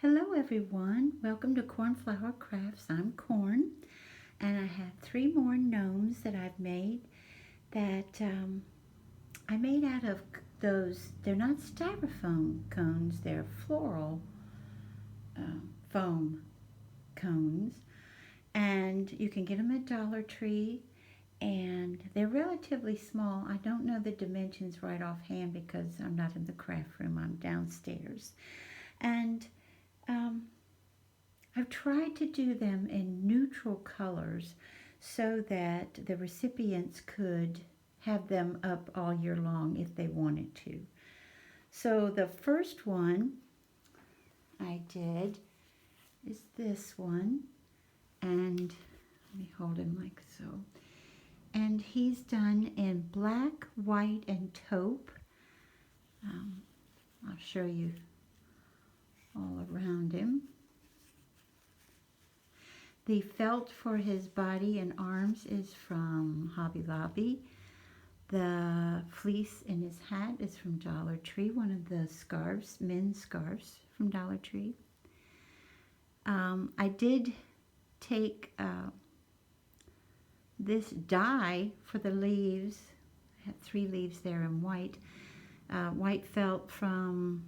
Hello everyone, welcome to Cornflower Crafts. I'm Corn, and I have 3 more gnomes that I've made that I made out of those. They're not styrofoam cones, they're floral foam cones, and you can get them at Dollar Tree, and they're relatively small. I don't know the dimensions right offhand because I'm not in the craft room, I'm downstairs. And I've tried to do them in neutral colors so that the recipients could have them up all year long if they wanted to. So the first one I did is this one, and let me hold him like so. And he's done in black, white, and taupe. I'll show you all around him. The felt for his body and arms is from Hobby Lobby. The fleece in his hat is from Dollar Tree, one of the scarves, men's scarves from Dollar Tree. I did take this dye for the leaves. I have 3 leaves there in white. White felt from,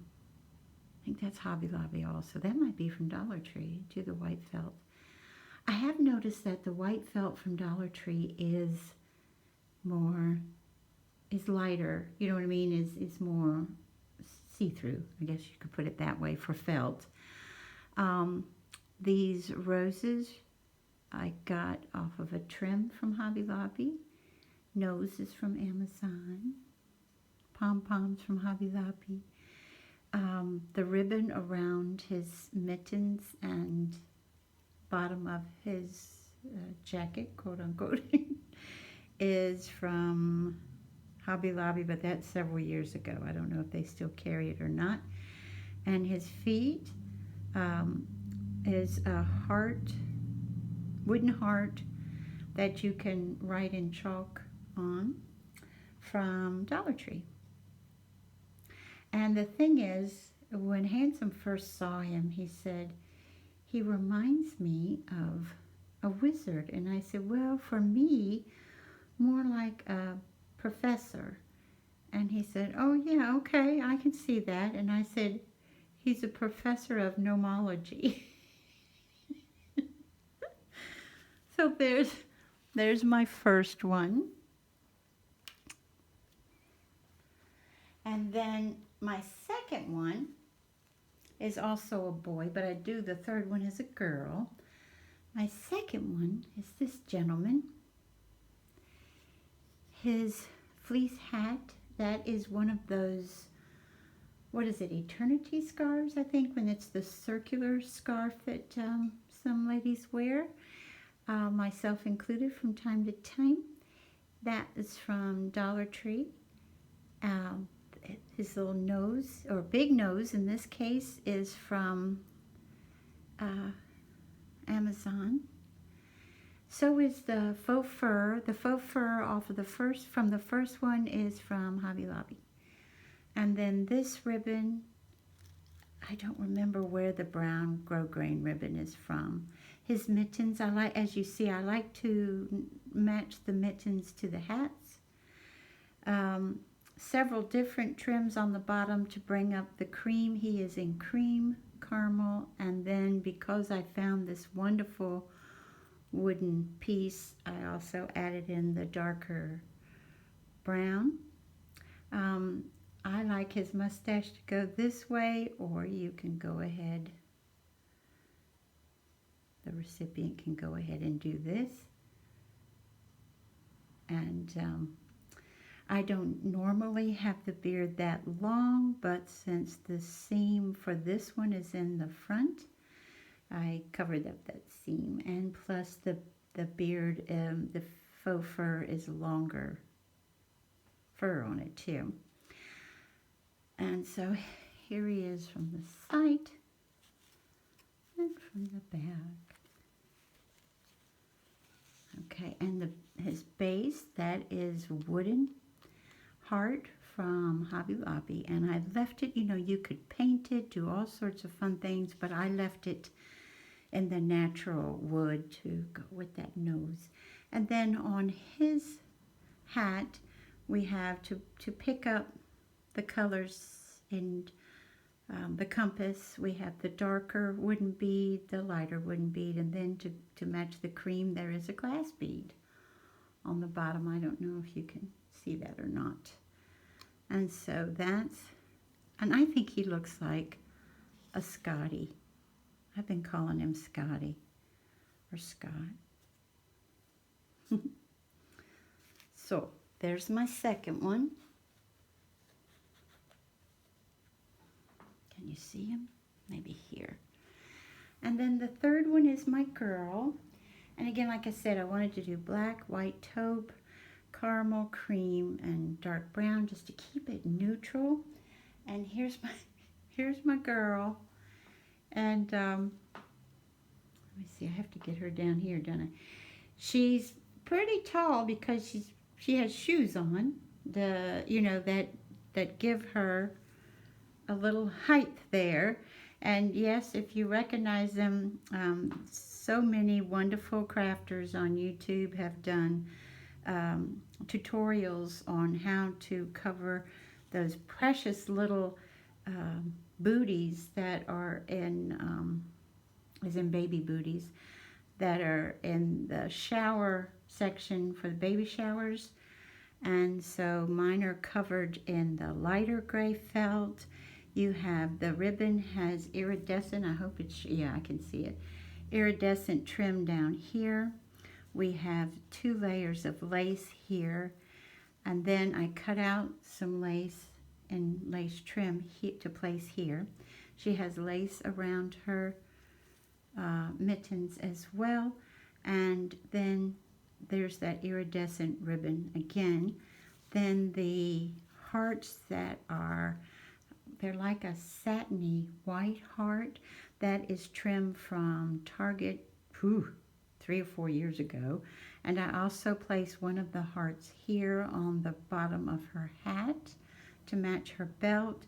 I think that's Hobby Lobby also. That might be from Dollar Tree, do the white felt. I have noticed that the white felt from Dollar Tree is lighter, you know what I mean, is more see-through, I guess you could put it that way, for felt. These roses I got off of a trim from Hobby Lobby. Noses from Amazon. Pom-poms from Hobby Lobby. The ribbon around his mittens and bottom of his jacket, quote unquote, is from Hobby Lobby, but that's several years ago. I don't know if they still carry it or not. And his feet is a heart, wooden heart that you can write in chalk on from Dollar Tree. And the thing is, when Handsome first saw him, he said, "He reminds me of a wizard." And I said, "Well, for me, more like a professor." And he said, "Oh yeah, okay, I can see that." And I said, "He's a professor of gnomology." So there's my first one. And then my second one is also a boy, but I do the third one as a girl. My second one is this gentleman. His fleece hat, that is one of those, what is it, eternity scarves, I think, when it's the circular scarf that some ladies wear, myself included from time to time. That is from Dollar Tree. His little nose, or big nose in this case, is from Amazon. So is the faux fur. The faux fur off of the first one is from Hobby Lobby. And then this ribbon, I don't remember where the brown grosgrain ribbon is from. His mittens, I like, as you see, I like to match the mittens to the hats. Several different trims on the bottom to bring up the cream. He is in cream, caramel, and then because I found this wonderful wooden piece, I also added in the darker brown. I like his mustache to go this way, or you can go ahead, the recipient can go ahead and do this. And I don't normally have the beard that long, but since the seam for this one is in the front, I covered up that seam. And plus the beard, the faux fur is longer fur on it too. And so here he is from the side and from the back. Okay, and his base, that is wooden heart from Hobby Lobby, and I left it, you know, you could paint it, do all sorts of fun things, but I left it in the natural wood to go with that nose. And then on his hat, we have to pick up the colors in the compass. We have the darker wooden bead, the lighter wooden bead, and then to match the cream, there is a glass bead on the bottom. I don't know if you can see that or not. And so that's, and I think he looks like a Scotty. I've been calling him Scotty or Scott. So there's my second one. Can you see him? Maybe here. And then the third one is my girl. And again, like I said, I wanted to do black, white taupe, caramel, cream, and dark brown just to keep it neutral. And here's my girl. And let me see, I have to get her down here, don't I? She's pretty tall because she has shoes on, you know, that give her a little height there. And yes, if you recognize them, so many wonderful crafters on YouTube have done tutorials on how to cover those precious little booties that are in, as in baby booties, that are in the shower section for the baby showers. And so mine are covered in the lighter gray felt. You have, the ribbon has iridescent, I hope it's, yeah, I can see it, iridescent trim down here. We have 2 layers of lace here, and then I cut out some lace and lace trim to place here. She has lace around her mittens as well, and then there's that iridescent ribbon again. Then the hearts that are, they're like a satiny white heart that is trimmed from Target 3 or 4 years ago. And I also place one of the hearts here on the bottom of her hat to match her belt.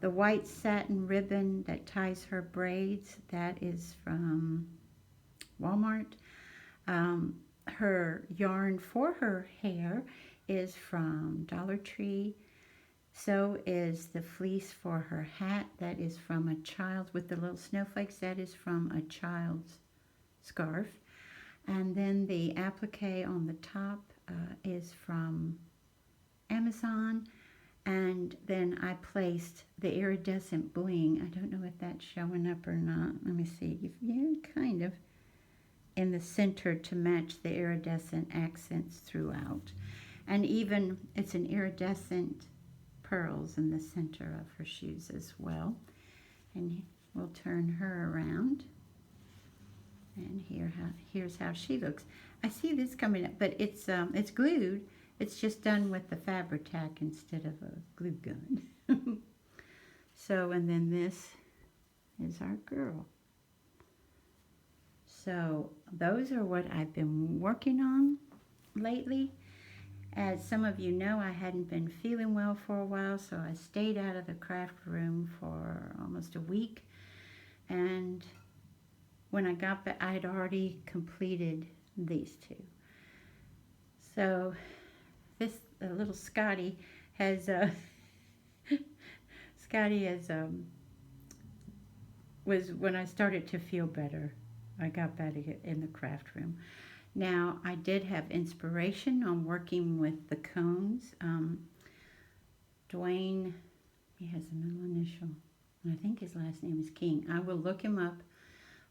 The white satin ribbon that ties her braids, that is from Walmart. Her yarn for her hair is from Dollar Tree. So is the fleece for her hat, that is from a child with the little snowflakes, that is from a child's scarf. And then the applique on the top is from Amazon. And then I placed the iridescent bling. I don't know if that's showing up or not. Let me see. Yeah, kind of. In the center to match the iridescent accents throughout. And even, it's an iridescent pearls in the center of her shoes as well. And we'll turn her around. And here's how she looks. I see this coming up, but it's glued. It's just done with the Fabri-Tac instead of a glue gun. So, and then this is our girl. So those are what I've been working on lately. As some of you know, I hadn't been feeling well for a while, so I stayed out of the craft room for almost a week. And when I got back, I had already completed these 2. So this little Scotty has was when I started to feel better. I got back in the craft room. Now, I did have inspiration on working with the cones. Dwayne, he has a middle initial, and I think his last name is King. I will look him up.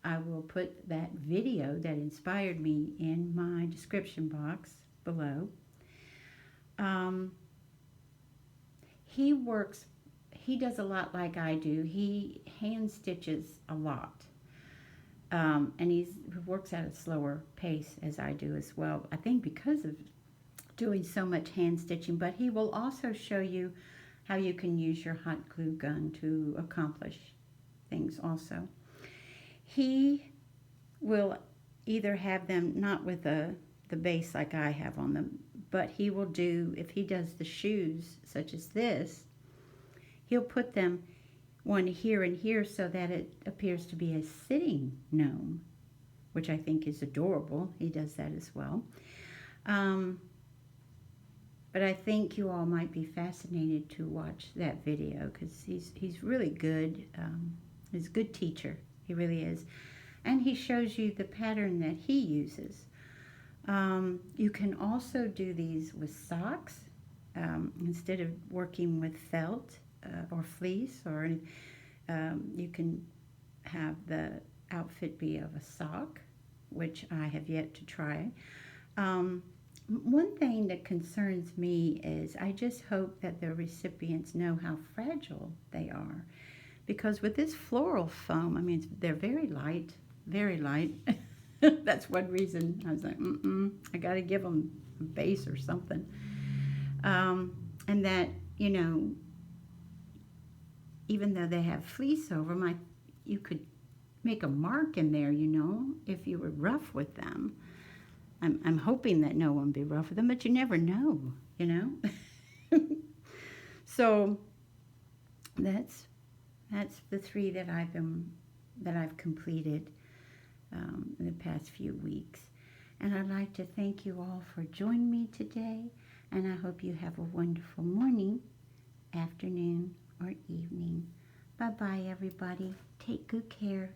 I will put that video that inspired me in my description box below. He does a lot like I do. He hand stitches a lot. And he works at a slower pace as I do as well. I think because of doing so much hand stitching, but he will also show you how you can use your hot glue gun to accomplish things also. He will either have them not with the base like I have on them, But he will do, if he does the shoes such as this, he'll put them one here and here so that it appears to be a sitting gnome, which I think is adorable. He does that as well. But I think you all might be fascinated to watch that video because he's really good. He's a good teacher. He really is. And he shows you the pattern that he uses. You can also do these with socks. Instead of working with felt or fleece, or you can have the outfit be of a sock, which I have yet to try. One thing that concerns me is I just hope that the recipients know how fragile they are. Because with this floral foam, I mean, they're very light, very light. That's one reason I was like, I got to give them a base or something. And that, you know, even though they have fleece over them, you could make a mark in there, you know, if you were rough with them. I'm hoping that no one will be rough with them, but you never know, you know. So that's the 3 that I've completed in the past few weeks. And I'd like to thank you all for joining me today, and I hope you have a wonderful morning, afternoon, or evening. Bye-bye, everybody. Take good care.